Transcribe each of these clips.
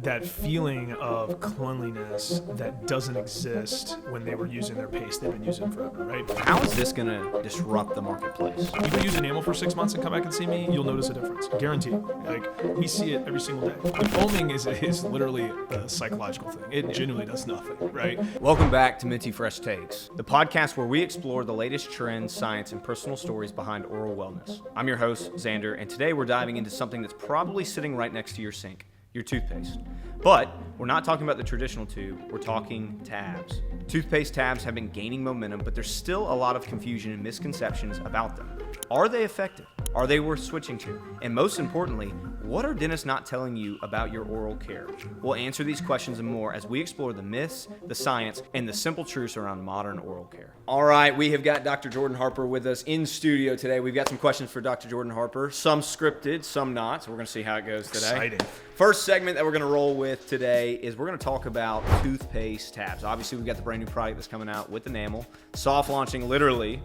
that feeling of cleanliness that doesn't exist when they were using their paste they've been using forever, right? How is this going to disrupt the marketplace? If you use enamel for 6 months and come back and see me, you'll notice a difference. Guaranteed. Like, we see it every single day. The foaming is literally a psychological thing. It genuinely does nothing, right? Welcome back to Minty Fresh Takes, the podcast where we explore the latest trends, science, and personal stories behind oral wellness. I'm your host, Zander, and today we're diving into something that's probably sitting right next to your sink, your toothpaste. But we're not talking about the traditional tube, we're talking tabs. Toothpaste tabs have been gaining momentum, but there's still a lot of confusion and misconceptions about them. Are they effective? Are they worth switching to? And most importantly, what are dentists not telling you about your oral care? We'll answer these questions and more as we explore the myths, the science, and the simple truths around modern oral care. All right, we have got Dr. Jordan Harper with us in studio today. We've got some questions for Dr. Jordan Harper, some scripted, some not, so we're going to see how it goes today. Exciting. First segment that we're going to roll with today is we're going to talk about toothpaste tabs. Obviously, we've got the brand new product that's coming out with enamel, soft launching literally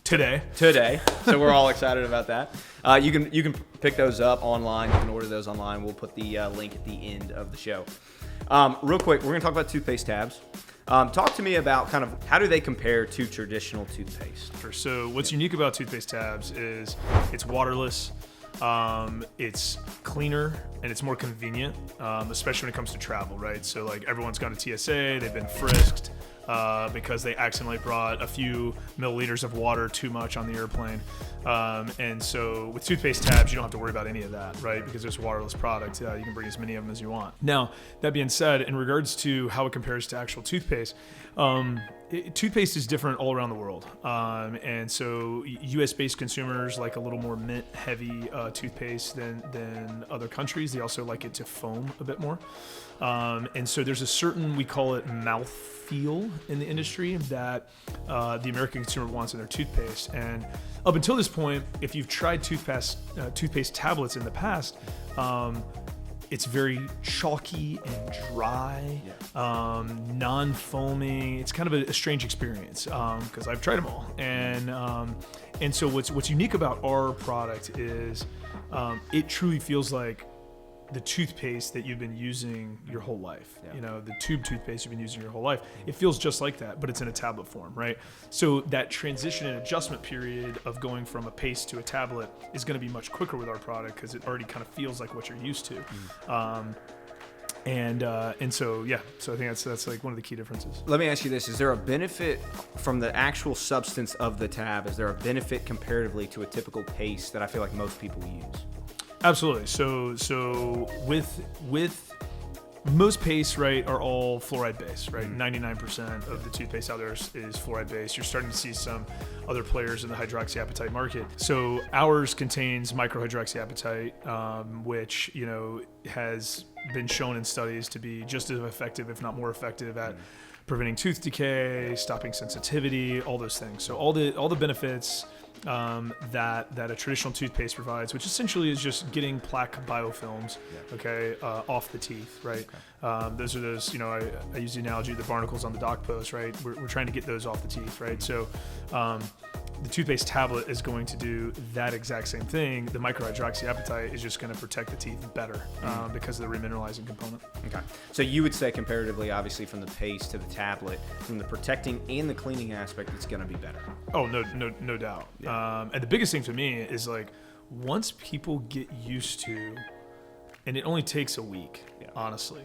Today. So we're all excited about that. You can pick those up online. You can order those online. We'll put the link at the end of the show. Real quick, we're going to talk about toothpaste tabs. Talk to me about kind of how do they compare to traditional toothpaste? Sure. So what's unique about toothpaste tabs is it's waterless, it's cleaner, and it's more convenient, especially when it comes to travel, right? So like everyone's gone to TSA, they've been frisked because they accidentally brought a few milliliters of water too much on the airplane. And so with toothpaste tabs, you don't have to worry about any of that, right? Because it's a waterless product. You can bring as many of them as you want. Now, that being said, in regards to how it compares to actual toothpaste, toothpaste is different all around the world. And so US-based consumers like a little more mint-heavy toothpaste than other countries. They also like it to foam a bit more. And so there's a certain, we call it mouth feel in the industry that the American consumer wants in their toothpaste. And up until this point, if you've tried toothpaste tablets in the past, it's very chalky and dry, non-foaming. It's kind of a strange experience because I've tried them all. And so what's unique about our product is it truly feels like the toothpaste that you've been using your whole life. You know, the tube toothpaste you've been using your whole life. It feels just like that, but it's in a tablet form, right? So that transition and adjustment period of going from a paste to a tablet is going to be much quicker with our product because it already kind of feels like what you're used to. And so I think that's like one of the key differences. Let me ask you this. Is there a benefit from the actual substance of the tab? Is there a benefit comparatively to a typical paste that I feel like most people use? Absolutely. So with most pastes, right, are all fluoride based, right? 99% of the toothpaste out there is fluoride based. You're starting to see some other players in the hydroxyapatite market. So ours contains micro-hydroxyapatite, which, you know, has been shown in studies to be just as effective, if not more effective, at preventing tooth decay, stopping sensitivity, all those things. So all the benefits that a traditional toothpaste provides, which essentially is just getting plaque biofilms, off the teeth, right? Those are those, you know, I use the analogy of the barnacles on the dock post, right? We're trying to get those off the teeth, right? So the toothpaste tablet is going to do that exact same thing. The micro-hydroxyapatite is just going to protect the teeth better because of the remineralizing component. Okay. So you would say comparatively, obviously, from the paste to the tablet, from the protecting and the cleaning aspect, it's going to be better. Oh, no doubt. Yeah. And the biggest thing to me is like once people get used to, and it only takes a week, honestly,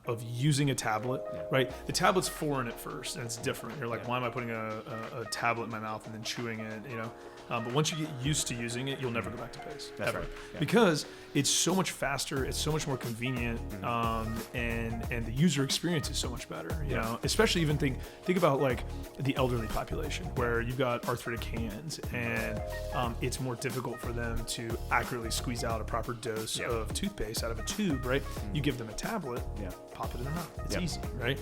of using a tablet, right? The tablet's foreign at first, and it's different. You're like, why am I putting a tablet in my mouth and then chewing it, you know? But once you get used to using it, you'll never go back to paste. That's ever. right. Yeah. Because it's so much faster, it's so much more convenient, and the user experience is so much better, you know? Especially even think about like the elderly population where you've got arthritic hands and it's more difficult for them to accurately squeeze out a proper dose of toothpaste out of a tube, right? You give them a tablet, pop it in their mouth. It's easy, right?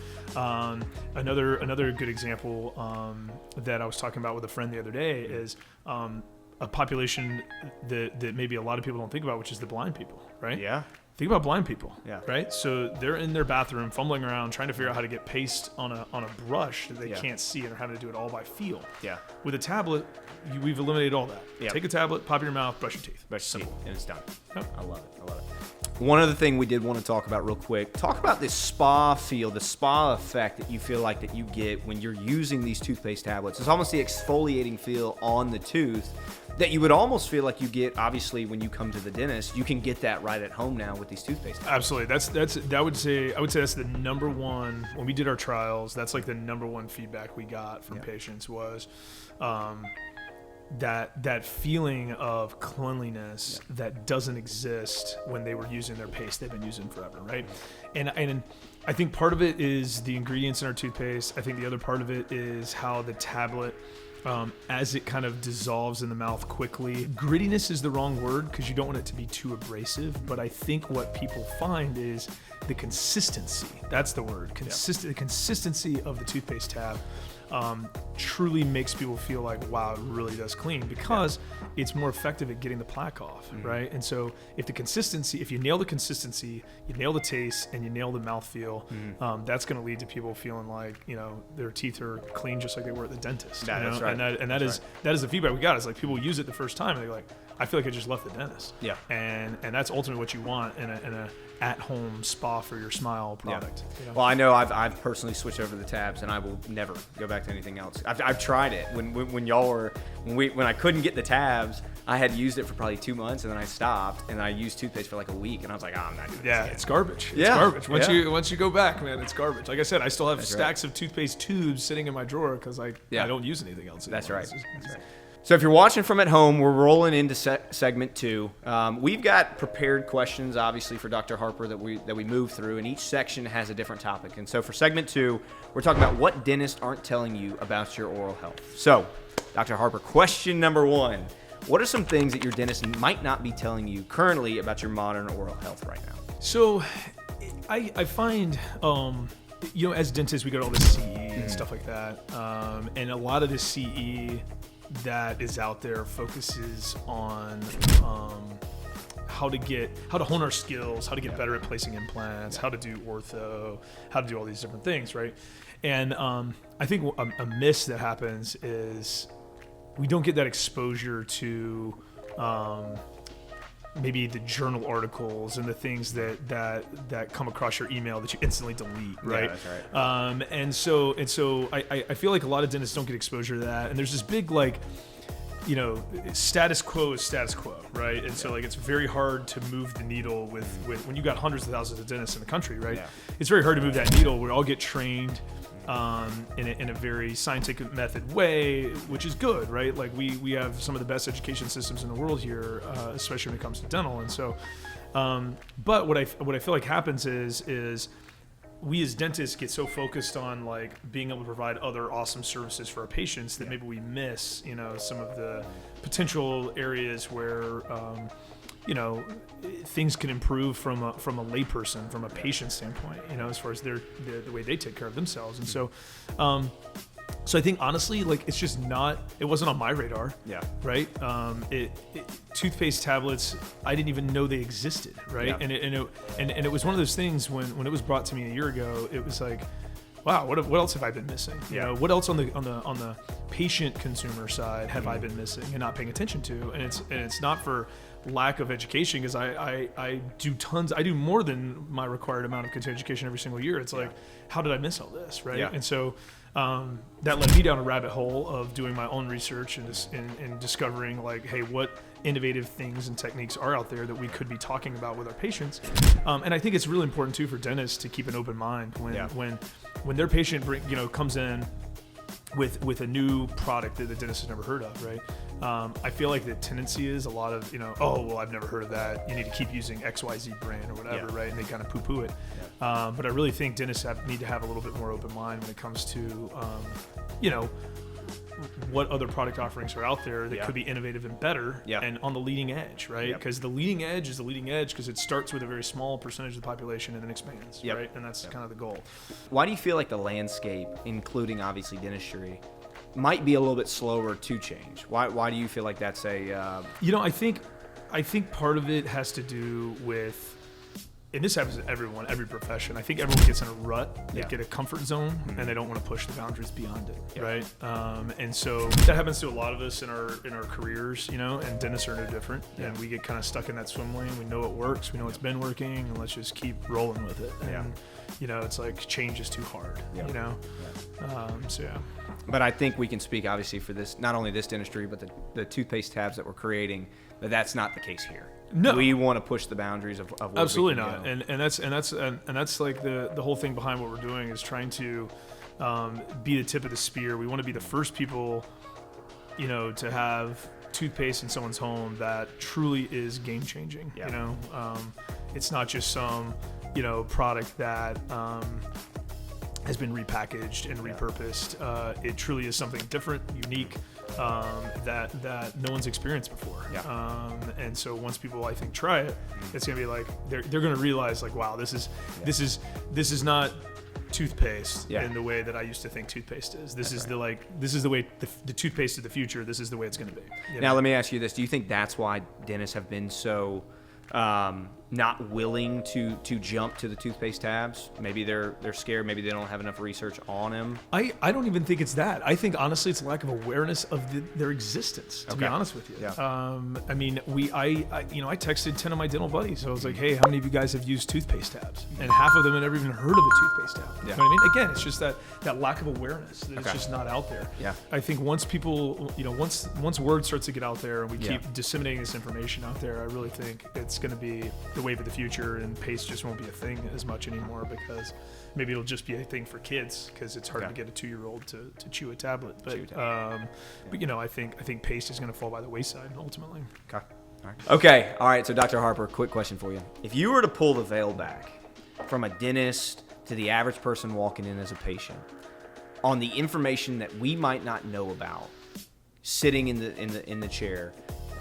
Another good example that I was talking about with a friend the other day is a population that maybe a lot of people don't think about, which is the blind people, right? Yeah. Think about blind people, Yeah. right? So they're in their bathroom fumbling around trying to figure out how to get paste on a brush that they can't see, and they're having to do it all by feel. Yeah. With a tablet, we've eliminated all that. Yep. Take a tablet, pop it in your mouth, brush your teeth. Brush your teeth, and it's done. Yep. I love it. One other thing we did want to talk about real quick, talk about this spa feel, the spa effect that you feel like that you get when you're using these toothpaste tablets. It's almost the exfoliating feel on the tooth that you would almost feel like you get, obviously, when you come to the dentist. You can get that right at home now with these toothpaste tablets. Absolutely. I would say that's the number one, when we did our trials, that's like the number one feedback we got from patients was that feeling of cleanliness that doesn't exist when they were using their paste they've been using forever, right? And I think part of it is the ingredients in our toothpaste. I think the other part of it is how the tablet, as it kind of dissolves in the mouth quickly. Grittiness is the wrong word because you don't want it to be too abrasive, but I think what people find is the consistency. That's the word. The consistency of the toothpaste tab truly makes people feel like, wow, it really does clean, because it's more effective at getting the plaque off, right? And so if you nail the consistency, you nail the taste, and you nail the mouthfeel, that's going to lead to people feeling like, their teeth are clean just like they were at the dentist. That's right. And that is the feedback we got. Is like people use it the first time and they're like, I feel like I just left the dentist. Yeah. And that's ultimately what you want in a at-home spa for your smile product. Yeah. Well, I know I've personally switched over to the tabs, and I will never go back to anything else. I've tried it when I couldn't get the tabs. I had used it for probably 2 months, and then I stopped, and I used toothpaste for like a week, and I was like, I'm not doing this again. It's garbage. It's garbage. Once you go back, man, it's garbage. Like I said, I still have stacks of toothpaste tubes sitting in my drawer because I don't use anything else anymore. That's right. That's right. So if you're watching from at home, we're rolling into segment 2. We've got prepared questions, obviously, for Dr. Harper that we move through, and each section has a different topic. And so for segment 2, we're talking about what dentists aren't telling you about your oral health. So, Dr. Harper, question number 1. What are some things that your dentist might not be telling you currently about your modern oral health right now? So I find, as dentists, we got all this CE and stuff like that. And a lot of this CE that is out there focuses on how to hone our skills, how to get better at placing implants, how to do ortho, how to do all these different things, right? And I think a miss that happens is we don't get that exposure to maybe the journal articles and the things that come across your email that you instantly delete, right? Yeah, that's right. And so I feel like a lot of dentists don't get exposure to that, and there's this big status quo is status quo, right? And so it's very hard to move the needle with when you got hundreds of thousands of dentists in the country, right? Yeah. It's very hard to move that needle. We all get trained in a very scientific method way, which is good, right? Like we have some of the best education systems in the world here, especially when it comes to dental. And so, but what I feel like happens is we as dentists get so focused on being able to provide other awesome services for our patients that maybe we miss, some of the potential areas where, things can improve from a layperson, from a patient standpoint, as far as the way they take care of themselves. And so, so I think honestly, it's just it wasn't on my radar. Yeah. Right. Toothpaste tablets, I didn't even know they existed. Right. Yeah. And it was one of those things when it was brought to me a year ago, it was like, wow, what else have I been missing? What else on the patient consumer side have I been missing and not paying attention to? And it's not for lack of education, because I do more than my required amount of continuing education every single year. It's like, how did I miss all this, right? Yeah. And so that led me down a rabbit hole of doing my own research and discovering hey, what innovative things and techniques are out there that we could be talking about with our patients. And I think it's really important too for dentists to keep an open mind when their patient comes in with a new product that the dentist has never heard of, right? I feel like the tendency is a lot of, I've never heard of that. You need to keep using XYZ brand or whatever, right? And they kind of poo-poo it. Yeah. But I really think dentists need to have a little bit more open mind when it comes to, what other product offerings are out there that could be innovative and better and on the leading edge, right? Because the leading edge is the leading edge because it starts with a very small percentage of the population and then expands, right? And that's kind of the goal. Why do you feel like the landscape, including obviously dentistry, might be a little bit slower to change? Why do you feel like that's a... I think part of it has to do with and this happens to everyone, every profession. I think everyone gets in a rut. They get a comfort zone, and they don't want to push the boundaries beyond it, right? And so that happens to a lot of us in our careers, and dentists are no different. And we get kind of stuck in that swim lane. We know it works. We know it's been working, and let's just keep rolling with it. And, it's like change is too hard, So, yeah. But I think we can speak, obviously, for this, not only this dentistry, but the toothpaste tabs that we're creating, but that's not the case here. No, we want to push the boundaries of what absolutely we can not. go. And that's like the whole thing behind what we're doing is trying to be the tip of the spear. We want to be the first people, to have toothpaste in someone's home that truly is game changing. It's not just some product that has been repackaged and repurposed. It truly is something different, unique, that no one's experienced before. And so once people, I think, try it, it's gonna be like they're gonna realize like, wow, this is not toothpaste in the way that I used to think toothpaste is. This is the way the toothpaste of the future. This is the way it's gonna be. Now let me ask you this: do you think that's why dentists have been so not willing to jump to the toothpaste tabs? Maybe they're scared. Maybe they don't have enough research on them. I don't even think it's that. I think honestly it's a lack of awareness of their existence. To be honest with you, I mean, I texted 10 of my dental buddies. So I was like, hey, how many of you guys have used toothpaste tabs? And half of them had never even heard of a toothpaste tab. You know what I mean? Again, it's just that lack of awareness that it's just not out there. I think once people, once word starts to get out there and we keep disseminating this information out there, I really think it's going to be the wave of the future, and paste just won't be a thing as much anymore, because maybe it'll just be a thing for kids because it's hard to get a 2-year-old to chew a tablet. But I think paste is going to fall by the wayside ultimately. Okay. All right. So Dr. Harper, quick question for you: if you were to pull the veil back from a dentist to the average person walking in as a patient on the information that we might not know about, sitting in the chair,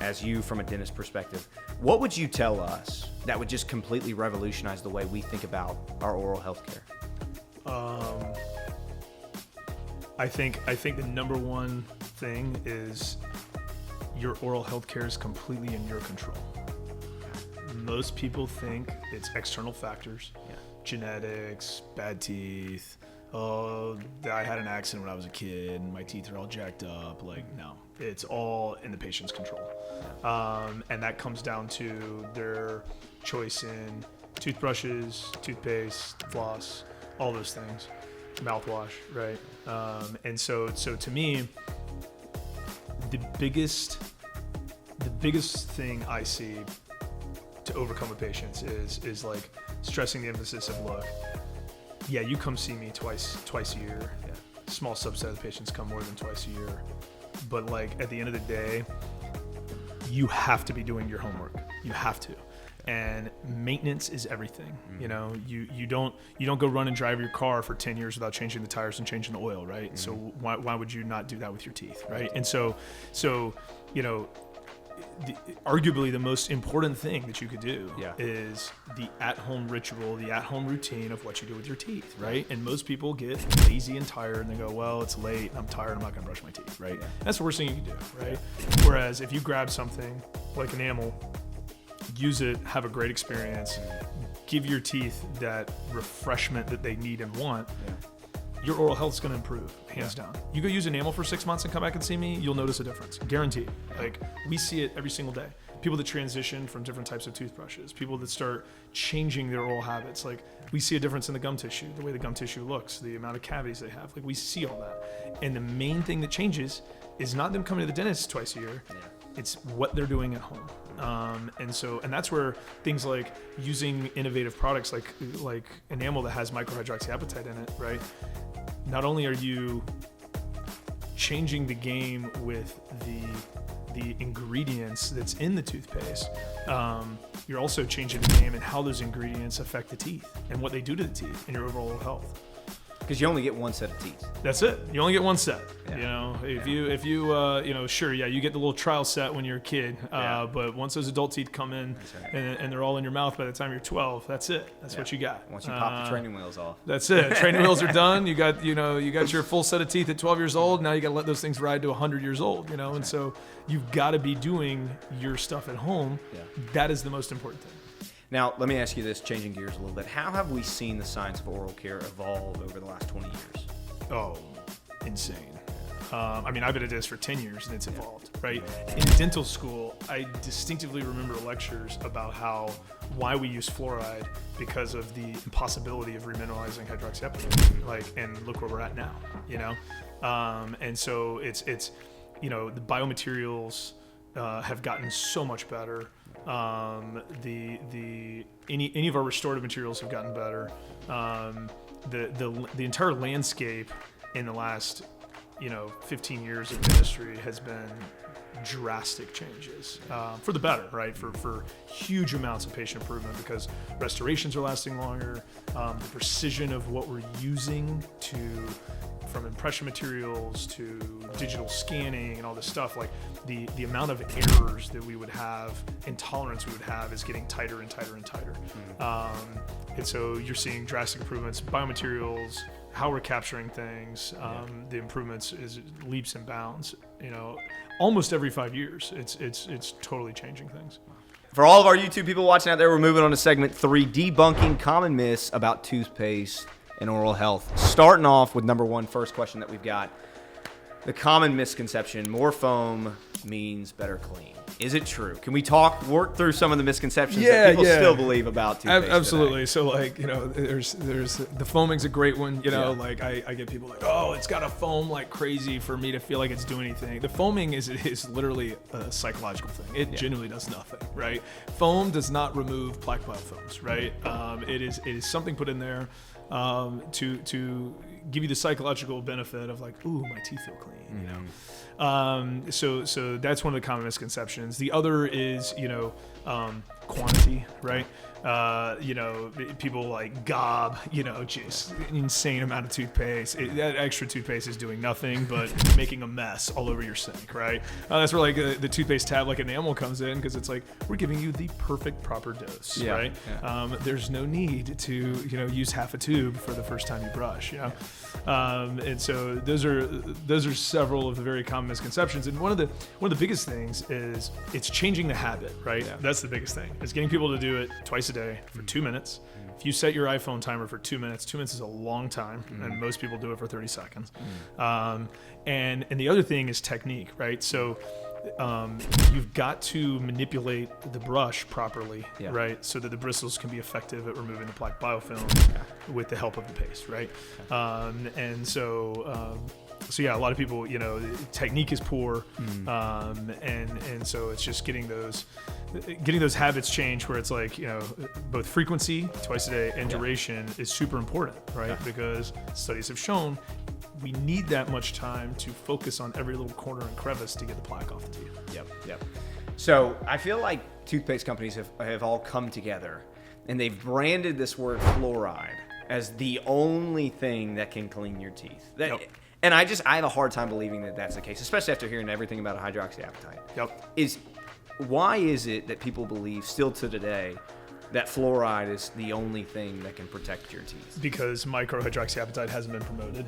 as you from a dentist perspective, what would you tell us that would just completely revolutionize the way we think about our oral health care? I think the number one thing is your oral health care is completely in your control. Most people think it's external factors, genetics, bad teeth. Oh, I had an accident when I was a kid and my teeth are all jacked up. Like, no, it's all in the patient's control. And that comes down to their choice in toothbrushes, toothpaste, floss, all those things, mouthwash, right? And so to me, the biggest thing I see to overcome with patients is like stressing the emphasis of, look, you come see me twice a year. Small subset of patients come more than twice a year. But like at the end of the day, you have to be doing your homework. You have to. And maintenance is everything. You don't go run and drive your car for 10 years without changing the tires and changing the oil, right? So why would you not do that with your teeth, right? And so arguably the most important thing that you could do is the at-home ritual, the at-home routine of what you do with your teeth, right? And most people get lazy and tired and they go, well, it's late, I'm tired, I'm not gonna brush my teeth, right? That's the worst thing you can do, right? Whereas if you grab something like enamel, use it, have a great experience, give your teeth that refreshment that they need and want, your oral health is going to improve, hands down. You go use enamel for 6 months and come back and see me, you'll notice a difference, guaranteed. Like, we see it every single day. People that transition from different types of toothbrushes, people that start changing their oral habits. Like, we see a difference in the gum tissue, the way the gum tissue looks, the amount of cavities they have. Like, we see all that. And the main thing that changes is not them coming to the dentist twice a year. It's what they're doing at home. And that's where things like using innovative products like enamel that has micro-hydroxyapatite in it, right? Not only are you changing the game with the ingredients that's in the toothpaste, you're also changing the game in how those ingredients affect the teeth and what they do to the teeth and your overall health. Because you only get one set of teeth. That's it. You only get one set. If you sure, you get the little trial set when you're a kid. But once those adult teeth come in and they're all in your mouth by the time you're 12, that's it. That's what you got. Once you pop the training wheels off. That's it. Training wheels are done. You got your full set of teeth at 12 years old. Now you got to let those things ride to 100 years old. And so you've got to be doing your stuff at home. That is the most important thing. Now, let me ask you this, changing gears a little bit. How have we seen the science of oral care evolve over the last 20 years? Oh, insane. I mean, I've been at this for 10 years and it's evolved, right? In dental school, I distinctively remember lectures about why we use fluoride because of the impossibility of remineralizing hydroxyapatite. And look where we're at now, and so it's the biomaterials have gotten so much better. Any of our restorative materials have gotten better. The entire landscape in the last 15 years of dentistry has been drastic changes for the better, right? For huge amounts of patient improvement because restorations are lasting longer. The precision of what we're using from impression materials to digital scanning and all this stuff, like the amount of errors that we would have and tolerance we would have is getting tighter and tighter and tighter. And so you're seeing drastic improvements, biomaterials, how we're capturing things, the improvements is leaps and bounds. Almost every 5 years, it's totally changing things. For all of our YouTube people watching out there, we're moving on to segment 3, debunking common myths about toothpaste and oral health. Starting off with number one, first question that we've got. The common misconception, more foam means better clean. Is it true? Can we work through some of the misconceptions that people still believe about toothpaste Absolutely. today? So there's the foaming's a great one. I get people like, oh, it's got to foam like crazy for me to feel like it's doing anything. The foaming is literally a psychological thing. It genuinely does nothing, right? Foam does not remove plaque biofilms, right? It is something put in there to give you the psychological benefit of like, ooh, my teeth feel clean, So that's one of the common misconceptions. The other is, quantity, right? People like gob, just an insane amount of toothpaste. That extra toothpaste is doing nothing but making a mess all over your sink, right? That's where like the toothpaste tab like enamel comes in because it's like we're giving you the perfect proper dose, right? Yeah. There's no need to use half a tube for the first time you brush, and so those are several of the very common misconceptions. And one of the biggest things is it's changing the habit, right? Yeah. That's the biggest thing. It's getting people to do it twice a day for 2 minutes. If you set your iPhone timer for 2 minutes, 2 minutes is a long time, and most people do it for 30 seconds. And the other thing is technique, right? So you've got to manipulate the brush properly, right? So that the bristles can be effective at removing the plaque biofilm with the help of the paste, right? So a lot of people, technique is poor, and so it's just getting those habits changed where it's like, both frequency, twice a day, and duration is super important, right? Because studies have shown we need that much time to focus on every little corner and crevice to get the plaque off the teeth. Yep. So I feel like toothpaste companies have all come together and they've branded this word fluoride as the only thing that can clean your teeth. And I have a hard time believing that that's the case, especially after hearing everything about hydroxyapatite. Why is it that people believe still to today that fluoride is the only thing that can protect your teeth? Because micro-hydroxyapatite hasn't been promoted.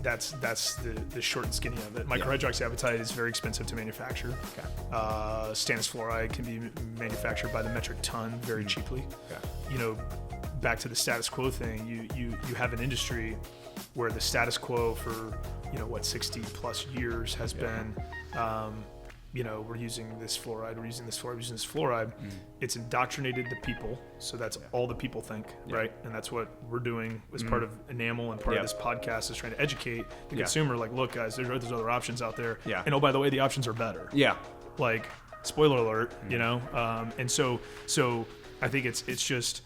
That's the short and skinny of it. Micro-hydroxyapatite is very expensive to manufacture. Stannous fluoride can be manufactured by the metric ton very cheaply. Back to the status quo thing, you have an industry where the status quo for 60 plus years has been we're using this fluoride, It's indoctrinated the people, so that's all the people think, right? And that's what we're doing as part of Enamel and part of this podcast is trying to educate the consumer, like, look guys, there's other options out there, and oh, by the way, the options are better. Like, spoiler alert, and so I think it's just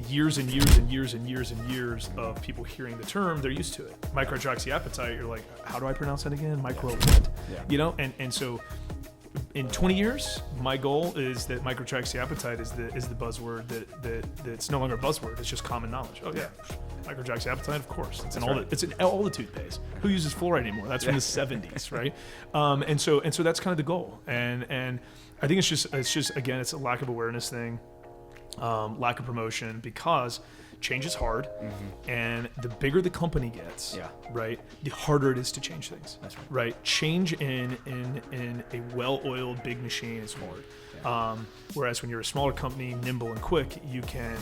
years and years and years and years and years of people hearing the term, they're used to it. Micro-hydroxyapatite, you're like, how do I pronounce that again? Micro what? And so in 20 years, my goal is that micro-hydroxyapatite is the buzzword that's no longer a buzzword. It's just common knowledge. Oh yeah, micro-hydroxyapatite, of course. It's in all the toothpaste. Who uses fluoride anymore? That's from the 70s, right? And so that's kind of the goal. And I think it's just again, it's a lack of awareness thing. lack of promotion, because change is hard, and the bigger the company gets, right, the harder it is to change things. That's right. Right? Change in a well-oiled big machine is hard. Whereas when you're a smaller company, nimble and quick, you can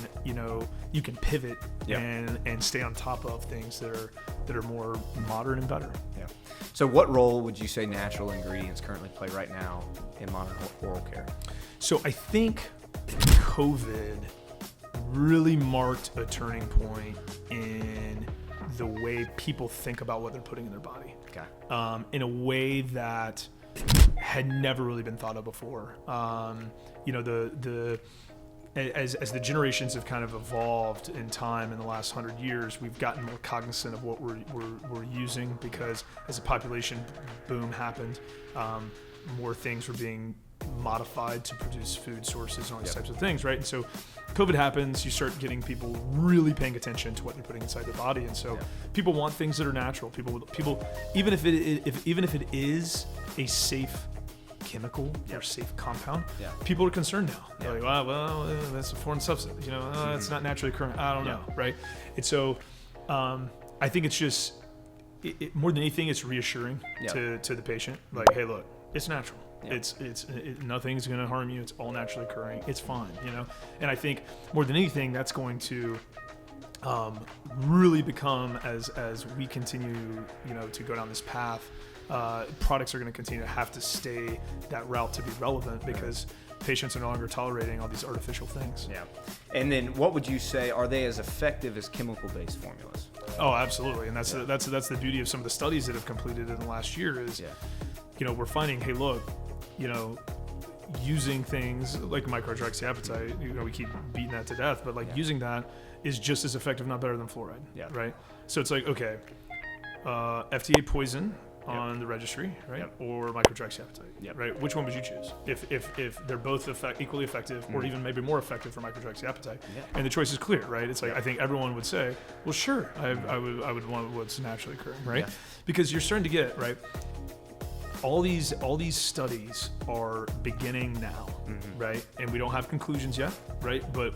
pivot and stay on top of things that are more modern and better. Yeah. So what role would you say natural ingredients currently play right now in modern oral care? So I think COVID really marked a turning point in the way people think about what they're putting in their body. Okay. In a way that had never really been thought of before. As the generations have kind of evolved in time in the last 100 years, we've gotten more cognizant of what we're using, because as a population boom happened, more things were being modified to produce food sources and all these types of things, right? And so COVID happens, you start getting people really paying attention to what they're putting inside their body, and so people want things that are natural. People, even if it is a safe chemical or safe compound, people are concerned now. They're like, well, that's a foreign substance. It's not naturally occurring. I don't know, right? And so I think it's just more than anything, it's reassuring to the patient. Like, hey, look, it's natural. Nothing's going to harm you. It's all naturally occurring. It's fine, And I think more than anything, that's going to really become, as we continue, to go down this path. Products are going to continue to have to stay that route to be relevant, because patients are no longer tolerating all these artificial things. Yeah. And then, what would you say, are they as effective as chemical-based formulas? Oh, absolutely. And that's the beauty of some of the studies that have completed in the last year is, we're finding, hey, look, using things like micro-hydroxyapatite, we keep beating that to death, but using that is just as effective, not better than fluoride. Yeah. Right. So it's like, okay, FDA poison on the registry, right? Or micro-hydroxyapatite, right? Which one would you choose? If they're both equally effective, or even maybe more effective for micro-hydroxyapatite, and the choice is clear, right? It's like, I think everyone would say, well, sure, I would want what's naturally occurring, right? Because you're starting to get, right, all these studies are beginning now, right? And we don't have conclusions yet, right? But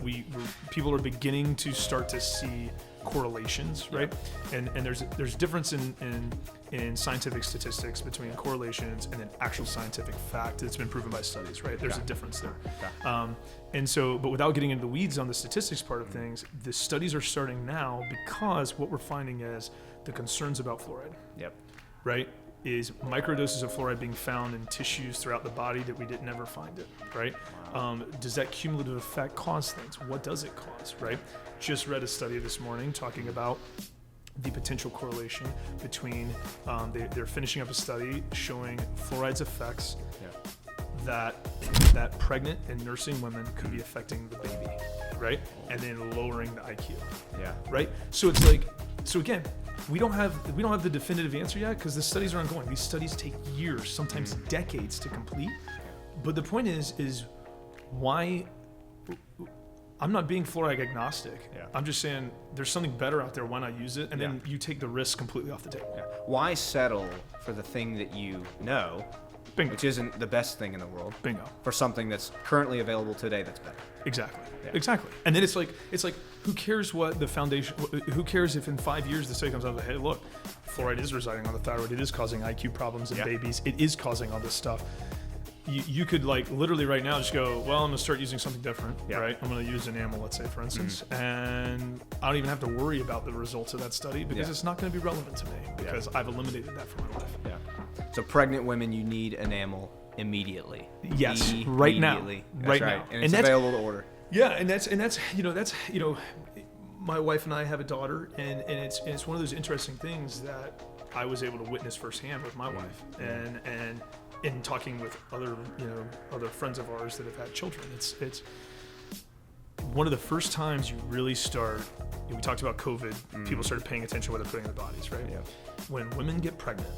people are beginning to start to see correlations, right? And there's difference in scientific statistics between correlations and an actual scientific fact that's been proven by studies, right? There's a difference there. And so, but without getting into the weeds on the statistics part of things, the studies are starting now, because what we're finding is the concerns about fluoride, right? Is microdoses of fluoride being found in tissues throughout the body that we didn't ever find it, right? Does that cumulative effect cause things? What does it cause, right? Just read a study this morning talking about the potential correlation between, they're finishing up a study showing fluoride's effects that pregnant and nursing women could be affecting the baby, right? And then lowering the IQ, right? So it's like, so again, we don't have the definitive answer yet, because the studies are ongoing. These studies take years, sometimes decades to complete. But the point is why? I'm not being fluoride agnostic. I'm just saying there's something better out there. Why not use it? And then you take the risk completely off the table. Why settle for the thing that you know, Bingo. which isn't the best thing in the world, Bingo. for something that's currently available today that's better? Exactly. Exactly. And then it's like, who cares what the foundation? Who cares if in 5 years the study comes out and hey, look, fluoride is residing on the thyroid. It is causing IQ problems in babies. It is causing all this stuff. You could literally right now just go, well, I'm gonna start using something different, right? I'm gonna use enamel, let's say, for instance, and I don't even have to worry about the results of that study, because it's not gonna be relevant to me, because I've eliminated that from my life. So pregnant women, you need enamel immediately. Yes, right now. That's right. And it's available to order. Yeah, and that's my wife and I have a daughter, and it's one of those interesting things that I was able to witness firsthand with my wife, and in talking with other friends of ours that have had children. It's one of the first times you really start. We talked about COVID. People started paying attention to what they're putting in their bodies, right? When women get pregnant,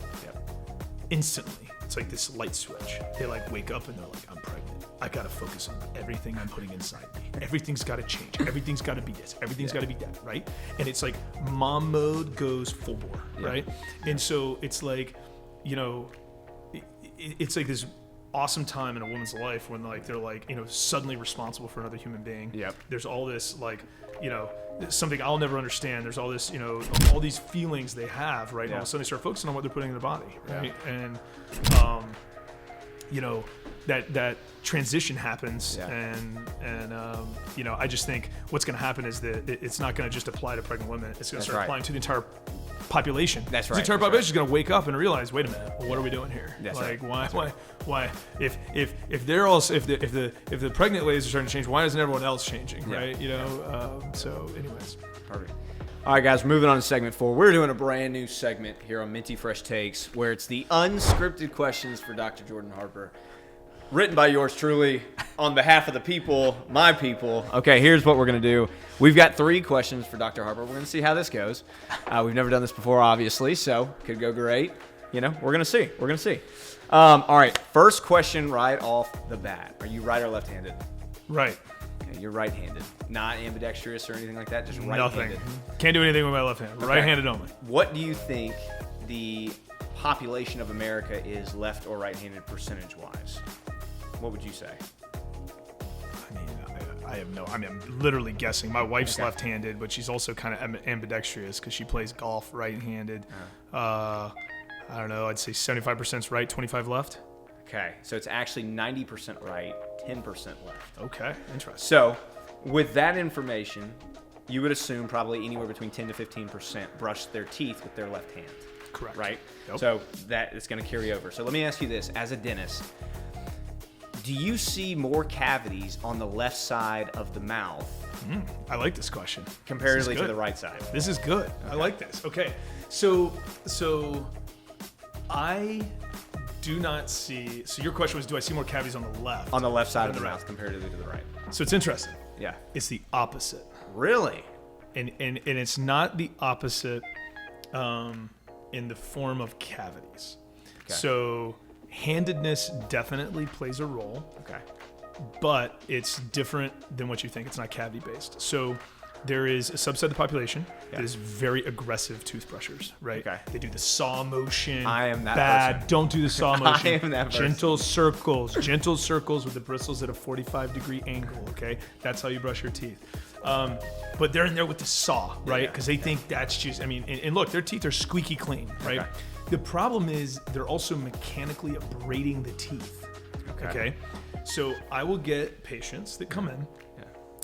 instantly it's like this light switch. They wake up and they're like, I'm pregnant. I gotta focus on everything I'm putting inside me. Everything's gotta change. Everything's gotta be this. Everything's gotta be that, right? And it's like mom mode goes full bore, right? And so it's like, it's like this awesome time in a woman's life when like they're like, you know, suddenly responsible for another human being. Yep. There's all this like, you know, something I'll never understand. There's all this, you know, all these feelings they have, right? And all of a sudden they start focusing on what they're putting in their body, right? And, you know, that transition happens, and you know, I just think what's going to happen is that it's not going to just apply to pregnant women. It's going to start applying to the entire population. That's right. The entire population is going to wake up and realize, wait a minute, what are we doing here? That's like, right. why? If they're also if the pregnant ladies are starting to change, why isn't everyone else changing, right? You know. So, anyways. Perfect. All right, guys, moving on to segment 4. We're doing a brand new segment here on Minty Fresh Takes, where it's the unscripted questions for Dr. Jordan Harper. Written by yours truly, on behalf of the people, my people. Okay, here's what we're going to do. We've got 3 questions for Dr. Harper. We're going to see how this goes. We've never done this before, obviously, so could go great. You know, we're going to see. We're going to see. All right, first question right off the bat. Are you right or left-handed? Right. Okay, you're right-handed. Not ambidextrous or anything like that, just right-handed. Nothing. Can't do anything with my left hand. Okay. Right-handed only. What do you think the population of America is left or right-handed percentage-wise? What would you say? I mean, I'm literally guessing. My wife's left-handed, but she's also kind of ambidextrous because she plays golf right-handed. I don't know. I'd say 75% right, 25 left. Okay, so it's actually 90% right, 10% left. Okay, interesting. So, with that information, you would assume probably anywhere between 10 to 15% brush their teeth with their left hand. Correct. Right? Yep. So that is going to carry over. So let me ask you this: as a dentist, do you see more cavities on the left side of the mouth? I like this question. Comparatively to the right side. This is good. Okay. I like this. Okay. So I do not see. So your question was, do I see more cavities on the left? On the left side of the mouth comparatively to the right. So it's interesting. Yeah. It's the opposite. Really? And it's not the opposite in the form of cavities. Okay. So handedness definitely plays a role. Okay. But it's different than what you think. It's not cavity based. So there is a subset of the population that is very aggressive toothbrushers, right? Okay. They do the saw motion. I am that bad. person. Don't do the saw motion. I am that person. Gentle circles with the bristles at a 45-degree angle, okay? That's how you brush your teeth. But they're in there with the saw, right? Because they think that's just, I mean, and look, their teeth are squeaky clean, right? Okay. The problem is they're also mechanically abrading the teeth, okay? So I will get patients that come in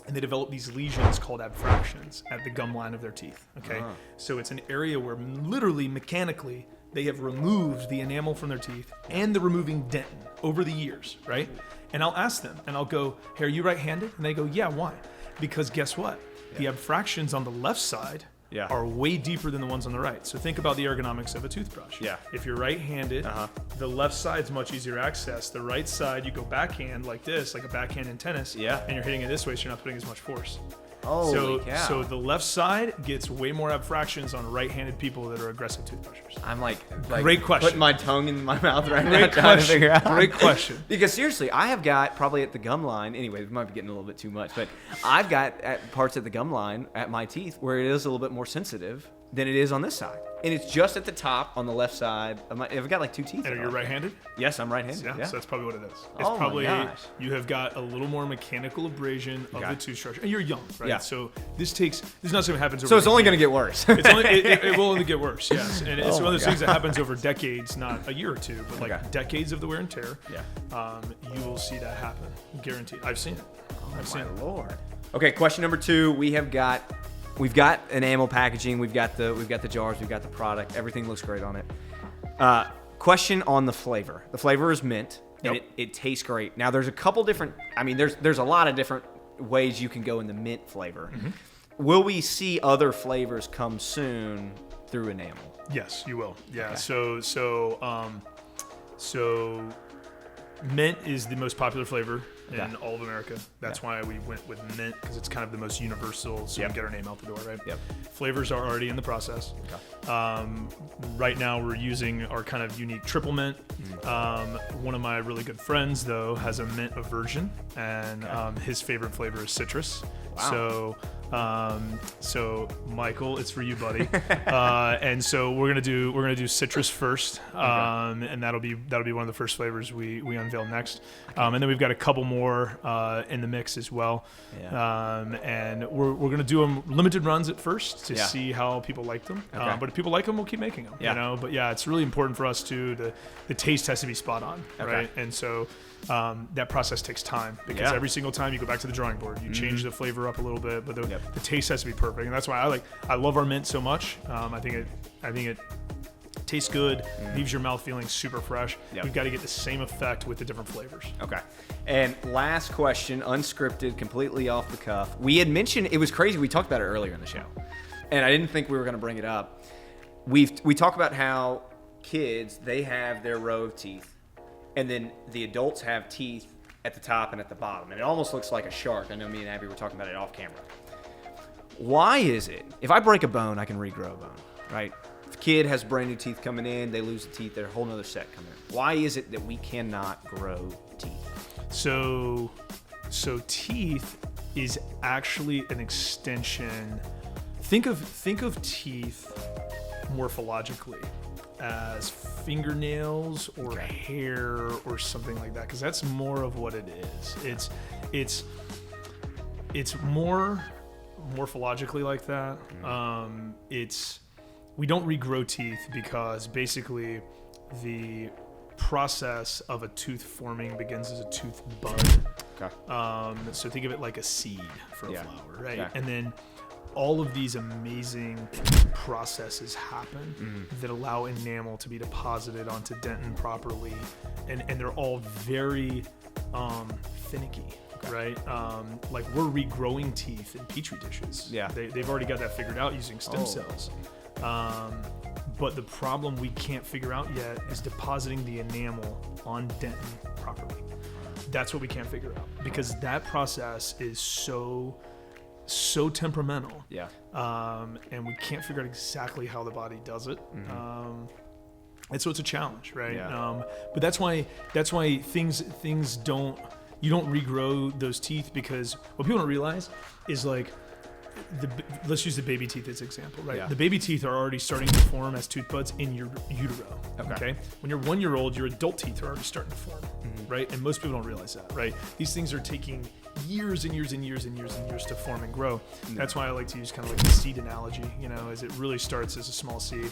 and they develop these lesions called abfractions at the gum line of their teeth, okay? So it's an area where literally mechanically they have removed the enamel from their teeth and the removing dentin over the years, right? And I'll ask them and I'll go, hey, are you right-handed? And they go, yeah, why? Because guess what? The abfractions on the left side are way deeper than the ones on the right. So think about the ergonomics of a toothbrush. Yeah. If you're right-handed, the left side's much easier access. The right side, you go backhand like this, like a backhand in tennis, and you're hitting it this way, so you're not putting as much force. Holy cow. So the left side gets way more abfractions on right-handed people that are aggressive toothbrushers. I'm like great question. Putting my tongue in my mouth right now trying to figure out. Great question. Because seriously, I have got probably at the gum line, anyway, we might be getting a little bit too much, but I've got parts at the gum line at my teeth where it is a little bit more sensitive than it is on this side. And it's just at the top on the left side of my, I've got like 2 teeth. And are you right-handed? Yes, I'm right-handed. Yeah, so that's probably what it is. It's probably, you have got a little more mechanical abrasion of the tooth structure. And you're young, right? Yeah. So this is not something that happens over So it's only going to get worse. It will only get worse, yes. And it's one of those things that happens over decades, not a year or two, but like decades of the wear and tear. Yeah. You will see that happen. Guaranteed. I've seen it. I've seen it. Lord. Okay, question number 2. We've got enamel packaging, we've got the jars, we've got the product. Everything looks great on it. Question on the flavor. The flavor is mint, and it tastes great. Now, there's a couple different. I mean, there's a lot of different ways you can go in the mint flavor. Will we see other flavors come soon through enamel? Yes, you will. Yeah. Okay. So mint is the most popular flavor in all of America. That's why we went with mint, because it's kind of the most universal, so we get our name out the door, right? Yep. Flavors are already in the process. Right now we're using our kind of unique triple mint. One of my really good friends, though, has a mint aversion, and his favorite flavor is citrus. Wow. So Michael, it's for you, buddy. And so we're gonna do citrus first, and that'll be one of the first flavors we unveil next. And then we've got a couple more in the mix as well. And we're gonna do them limited runs at first to see how people like them. But if people like them, we'll keep making them. You know. But yeah, it's really important for us too. The taste has to be spot on, right? And so. That process takes time, because every single time you go back to the drawing board, you change the flavor up a little bit, but the taste has to be perfect, and that's why I love our mint so much. I think it tastes good, leaves your mouth feeling super fresh. We've got to get the same effect with the different flavors. Okay. And last question, unscripted, completely off the cuff. We had mentioned, it was crazy, we talked about it earlier in the show, and I didn't think we were going to bring it up. We talk about how kids, they have their row of teeth, and then the adults have teeth at the top and at the bottom. And it almost looks like a shark. I know me and Abby were talking about it off camera. Why is it, if I break a bone, I can regrow a bone, right? If a kid has brand new teeth coming in, they lose the teeth, they're a whole nother set coming in. Why is it that we cannot grow teeth? So teeth is actually an extension. Think of teeth morphologically as fingernails or hair or something like that, because that's more of what it is. It's more morphologically like that. We don't regrow teeth because basically the process of a tooth forming begins as a tooth bud. So think of it like a seed for a flower, right? And then all of these amazing processes happen that allow enamel to be deposited onto dentin properly, and they're all very finicky, right? Like we're regrowing teeth in petri dishes. They've already got that figured out using stem cells. But the problem we can't figure out yet is depositing the enamel on dentin properly. That's what we can't figure out, because that process is so temperamental, and we can't figure out exactly how the body does it, and so it's a challenge, right? But that's why things don't regrow those teeth, because what people don't realize is, like, let's use the baby teeth as an example, right? The baby teeth are already starting to form as tooth buds in your utero. Okay. When you're 1 year old, your adult teeth are already starting to form, right? And most people don't realize that, right? These things are taking years and years and years and years and years to form and grow. That's why I like to use kind of like the seed analogy, as it really starts as a small seed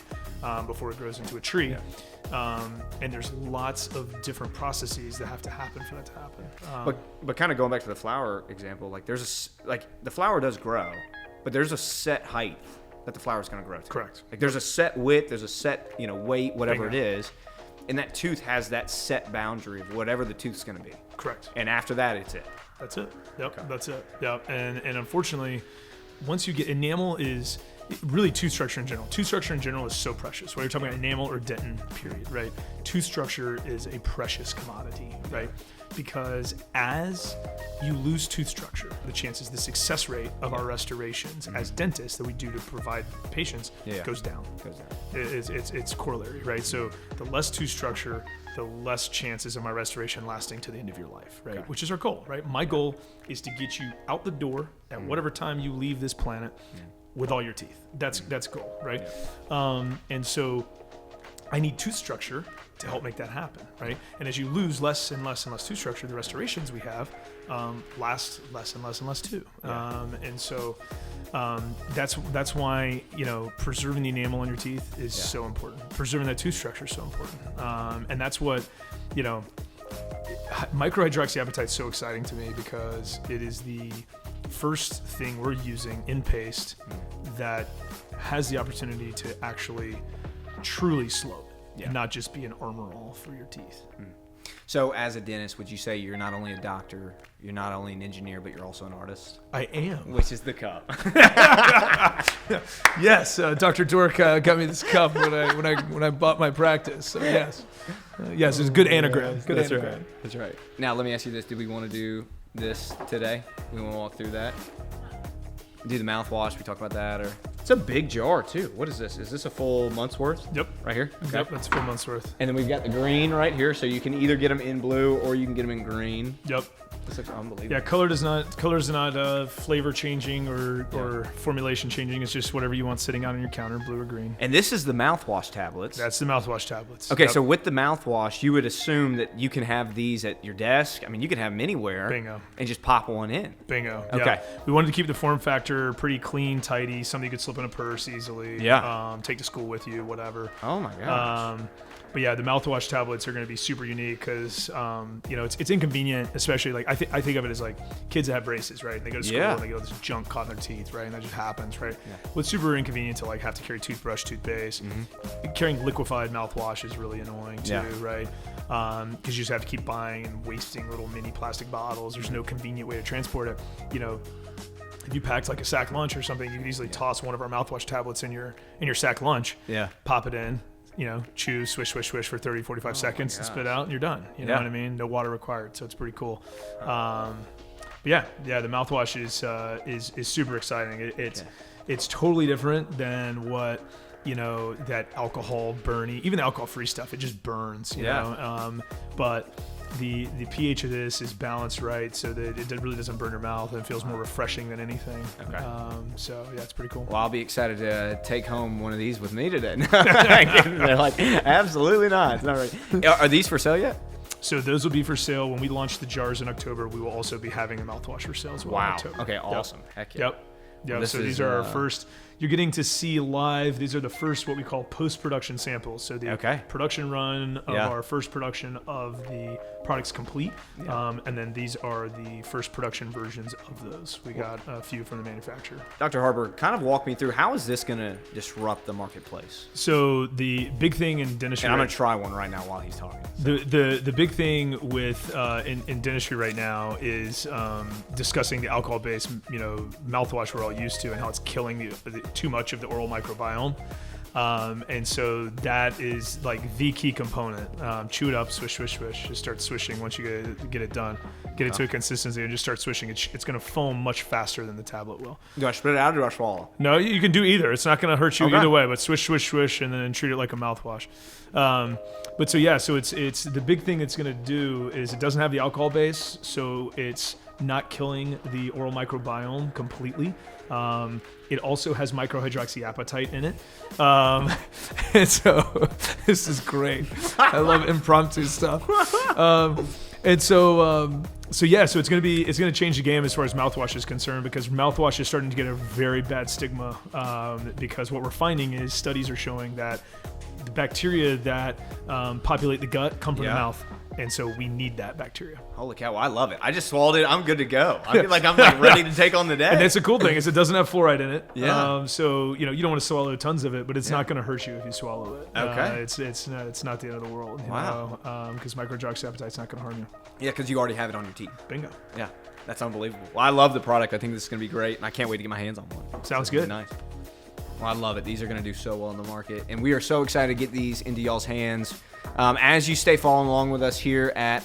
before it grows into a tree. And there's lots of different processes that have to happen for that to happen. But kind of going back to the flower example, like the flower does grow, but there's a set height that the flower is going to grow to. Correct. Like there's a set width, there's a set weight, whatever it is, and that tooth has that set boundary of whatever the tooth's going to be. Correct. And after that, it's it. That's it. Yep. That's it. Yep. And unfortunately, once you get enamel is really tooth structure in general. Tooth structure in general is so precious. Whether you're talking about enamel or dentin, period, right? Tooth structure is a precious commodity, right? Because as you lose tooth structure, the success rate of our restorations as dentists that we do to provide patients goes down. It's corollary, right? So the less tooth structure, the less chances of my restoration lasting to the end of your life, right? Which is our goal, right? My goal is to get you out the door at whatever time you leave this planet with all your teeth. That's goal, right? And so I need tooth structure to help make that happen, right? And as you lose less and less and less tooth structure, the restorations we have last less and less and less too. And so that's why preserving the enamel on your teeth is so important. Preserving that tooth structure is so important, and that's what micro-hydroxyapatite is so exciting to me, because it is the first thing we're using in paste that has the opportunity to actually truly slow it, and not just be an armor all for your teeth. So as a dentist, would you say you're not only a doctor, you're not only an engineer, but you're also an artist? I am. Which is the cup. Yes, Dr. Dork got me this cup when I bought my practice. So yes, yes, it's a good anagram. Good That's anagram. right. That's right. Now let me ask you this: do we want to do this today? We want to walk through that. Do the mouthwash. We talk about that, or it's a big jar too. What is this? Is this a full month's worth? Yep. Right here. Okay. Yep, that's 4 months worth. And then we've got the green right here, so you can either get them in blue or you can get them in green. Yep. This looks unbelievable. Yeah, color is not flavor changing or formulation changing. It's just whatever you want sitting out on your counter, blue or green. And this is the mouthwash tablets. That's the mouthwash tablets. Okay, Yep. so with the mouthwash, you would assume that you can have these at your desk. I mean, you can have them anywhere. Bingo. And just pop one in. Bingo. Okay. Yeah. We wanted to keep the form factor pretty clean, tidy, something you could slip in a purse easily. Yeah. Take to school with you, whatever. Oh my gosh. But yeah, the mouthwash tablets are going to be super unique because it's inconvenient, especially like I think of it as like kids that have braces, right? They go to school and they get all this junk caught in their teeth, right? And that just happens, right? Yeah. Well, it's super inconvenient to like have to carry toothbrush, toothpaste. Mm-hmm. Carrying liquefied mouthwash is really annoying too, right? Because you just have to keep buying and wasting little mini plastic bottles. There's no convenient way to transport it. If you packed like a sack lunch or something, you could easily toss one of our mouthwash tablets in your sack lunch. Yeah. Pop it in. Chew, swish for 30, 45 seconds and spit out and you're done. You know what I mean? No water required. So it's pretty cool. But the mouthwash is super exciting. It's totally different than what, that alcohol burny, even the alcohol-free stuff, it just burns, you know? But the pH of this is balanced right so that it really doesn't burn your mouth and it feels more refreshing than anything. Okay. So yeah, it's pretty cool. Well, I'll be excited to take home one of these with me today. They're like, absolutely not. It's not right. Are these for sale yet? So those will be for sale. When we launch the jars in October, we will also be having a mouthwash for sale as well. Wow. In October. Okay, awesome. Yep. Heck yeah. Yep. So these are our first. You're getting to see live. These are the first what we call post-production samples. So the production run of our first production of the product's complete, and then these are the first production versions of those. We got a few from the manufacturer. Dr. Harper, kind of walk me through how is this going to disrupt the marketplace? So the big thing in dentistry, and I'm going to try one right now while he's talking. So. The big thing with in dentistry right now is discussing the alcohol-based mouthwash we're all used to and how it's killing too much of the oral microbiome. And so that is like the key component. Chew it up, swish. Just start swishing once you get it done. Get it to a consistency and just start swishing. It's going to foam much faster than the tablet will. Do I spit it out or do I swallow? No, you can do either. It's not going to hurt you either way, but swish, and then treat it like a mouthwash. But so it's the big thing it's going to do is it doesn't have the alcohol base, so it's not killing the oral microbiome completely. It also has micro-hydroxyapatite in it. And so this is great. I love impromptu stuff. So it's going to change the game as far as mouthwash is concerned because mouthwash is starting to get a very bad stigma because what we're finding is studies are showing that the bacteria that populate the gut come from the mouth. And so we need that bacteria. Holy cow, I love it. I just swallowed it. I'm good to go. I feel like I'm ready to take on the day. And that's the cool thing is it doesn't have fluoride in it. Yeah. So, you don't want to swallow tons of it, but it's not going to hurt you if you swallow it. Okay. It's not the end of the world. Wow. Because micro-hydroxyapatite's not going to harm you. Yeah, because you already have it on your teeth. Bingo. Yeah, that's unbelievable. Well, I love the product. I think this is going to be great, and I can't wait to get my hands on one. Sounds good. Nice. Well, I love it. These are going to do so well in the market, and we are so excited to get these into y'all's hands. As you stay following along with us here at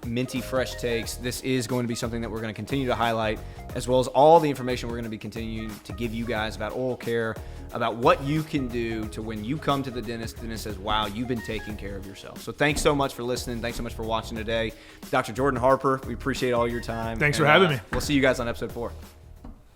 Minty Fresh Takes, this is going to be something that we're going to continue to highlight, as well as all the information we're going to be continuing to give you guys about oral care, about what you can do to when you come to the dentist says, wow, you've been taking care of yourself. So thanks so much for listening. Thanks so much for watching today. Dr. Jordan Harper, we appreciate all your time. Thanks for having me. We'll see you guys on episode 4.